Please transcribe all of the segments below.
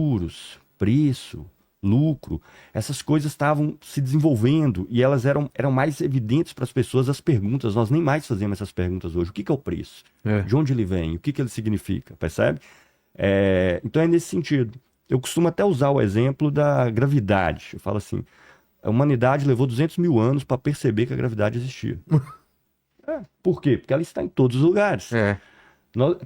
juros, preço, lucro, essas coisas estavam se desenvolvendo e elas eram mais evidentes para as pessoas as perguntas. Nós nem mais fazemos essas perguntas hoje. O que que é o preço? É. De onde ele vem? O que que ele significa? Percebe? Então é nesse sentido. Eu costumo até usar o exemplo da gravidade. Eu falo assim, a humanidade levou 200 mil anos para perceber que a gravidade existia. Por quê? Porque ela está em todos os lugares. É.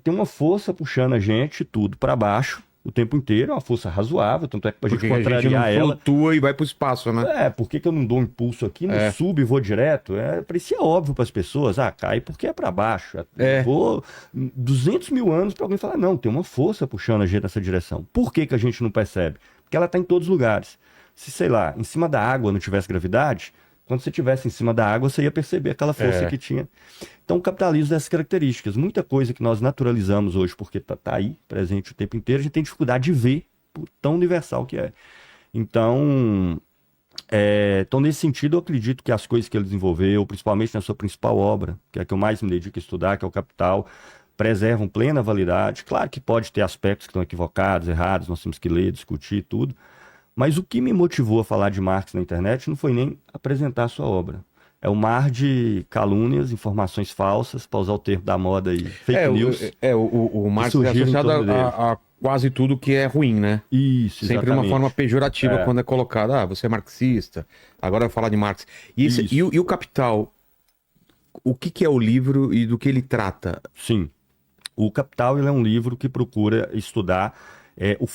Tem uma força puxando a gente tudo para baixo o tempo inteiro, é uma força razoável, tanto é que para a gente Porque a gente não contrariar ela. flutua e vai pro espaço, né? Por que que eu não dou um impulso aqui, não É. subo e vou direto? Parecia óbvio para as pessoas, cai porque é para baixo. Vou 200 mil anos para alguém falar, não, tem uma força puxando a gente nessa direção. Por que que a gente não percebe? Porque ela está em todos os lugares. Se, sei lá, em cima da água não tivesse gravidade, quando você estivesse em cima da água, você ia perceber aquela força que tinha. Então, o capitalismo tem essas características. Muita coisa que nós naturalizamos hoje, porque está aí, presente o tempo inteiro, a gente tem dificuldade de ver, por tão universal que é. Então, nesse sentido, eu acredito que as coisas que ele desenvolveu, principalmente na sua principal obra, que é a que eu mais me dedico a estudar, que é o Capital, preservam plena validade. Claro que pode ter aspectos que estão equivocados, errados, nós temos que ler, discutir tudo. Mas o que me motivou a falar de Marx na internet não foi nem apresentar a sua obra. É o mar de calúnias, informações falsas, para usar o termo da moda aí, fake news. O Marx é surgiram em associado torno dele. a quase tudo que é ruim, né? Isso, Sempre de uma exatamente. forma pejorativa quando é colocado. Você é marxista, agora vai falar de Marx. E o Capital, o que é o livro e do que ele trata? Sim. O Capital ele é um livro que procura estudar o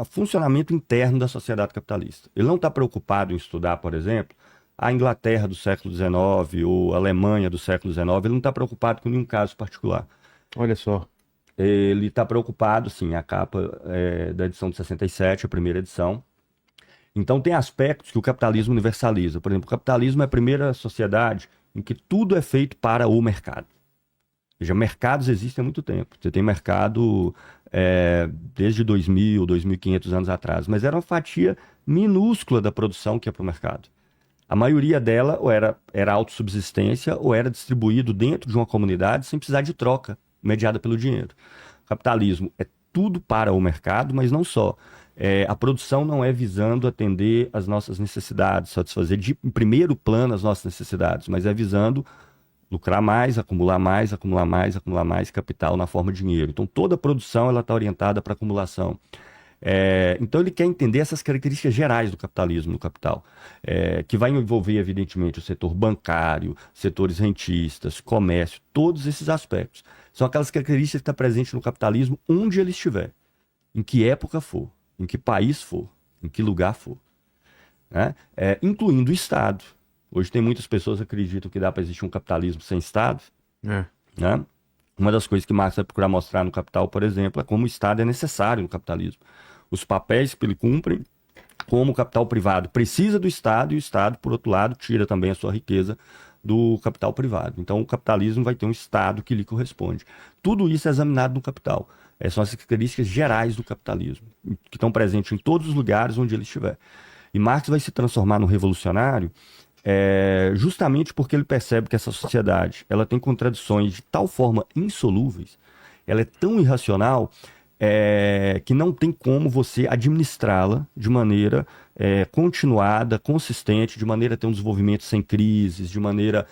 funcionamento interno da sociedade capitalista. Ele não está preocupado em estudar, por exemplo, a Inglaterra do século XIX ou a Alemanha do século XIX. Ele não está preocupado com nenhum caso particular. Olha só. Ele está preocupado, sim, a capa da edição de 67, a primeira edição. Então tem aspectos que o capitalismo universaliza. Por exemplo, o capitalismo é a primeira sociedade em que tudo é feito para o mercado. Veja, mercados existem há muito tempo. Você tem mercado desde 2.000, 2.500 anos atrás, mas era uma fatia minúscula da produção que ia para o mercado. A maioria dela ou era autossubsistência ou era distribuído dentro de uma comunidade sem precisar de troca mediada pelo dinheiro. O capitalismo é tudo para o mercado, mas não só. A produção não é visando atender às nossas necessidades, satisfazer em primeiro plano as nossas necessidades, mas é visando lucrar mais, acumular mais, acumular mais, acumular mais capital na forma de dinheiro. Então toda a produção está orientada para acumulação. Então ele quer entender essas características gerais do capitalismo no capital, que vai envolver, evidentemente, o setor bancário, setores rentistas, comércio, todos esses aspectos. São aquelas características que estão presentes no capitalismo onde ele estiver, em que época for, em que país for, em que lugar for, né? Incluindo o Estado. Hoje tem muitas pessoas que acreditam que dá para existir um capitalismo sem Estado, né? Uma das coisas que Marx vai procurar mostrar no Capital, por exemplo, é como o Estado é necessário no capitalismo. Os papéis que ele cumpre, como o capital privado precisa do Estado, e o Estado, por outro lado, tira também a sua riqueza do capital privado. Então, o capitalismo vai ter um Estado que lhe corresponde. Tudo isso é examinado no Capital. São as características gerais do capitalismo, que estão presentes em todos os lugares onde ele estiver. E Marx vai se transformar no revolucionário justamente porque ele percebe que essa sociedade ela tem contradições de tal forma insolúveis, ela é tão irracional que não tem como você administrá-la de maneira continuada, consistente, de maneira a ter um desenvolvimento sem crises, de maneira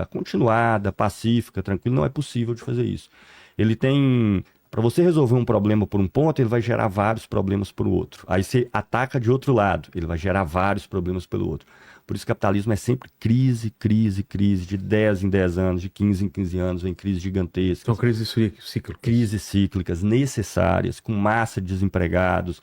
continuada, pacífica, tranquila. Não é possível de fazer isso. Ele tem... Para você resolver um problema por um ponto, ele vai gerar vários problemas por outro. Aí você ataca de outro lado, ele vai gerar vários problemas pelo outro. Por isso o capitalismo é sempre crise, crise, crise, de 10 em 10 anos, de 15 em 15 anos, vem crises gigantescas. São crises cíclicas. Crises cíclicas necessárias, com massa de desempregados,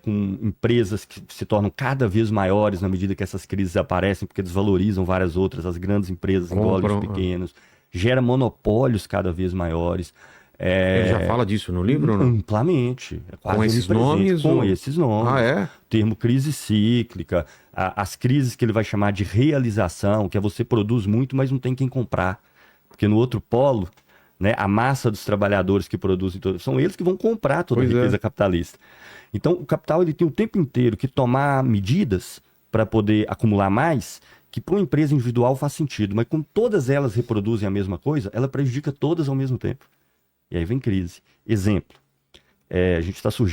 com empresas que se tornam cada vez maiores na medida que essas crises aparecem, porque desvalorizam várias outras, as grandes empresas engolem os pequenos, gera monopólios cada vez maiores. Ele já fala disso no livro ou não? Amplamente. Com esses nomes? Com esses nomes. O termo crise cíclica, as crises que ele vai chamar de realização, que é você produz muito, mas não tem quem comprar. Porque no outro polo, né, a massa dos trabalhadores que produzem, são eles que vão comprar toda a riqueza capitalista. Então, o capital ele tem o tempo inteiro que tomar medidas para poder acumular mais, que para uma empresa individual faz sentido, mas como todas elas reproduzem a mesma coisa, ela prejudica todas ao mesmo tempo. E aí vem crise. Exemplo, a gente está surgindo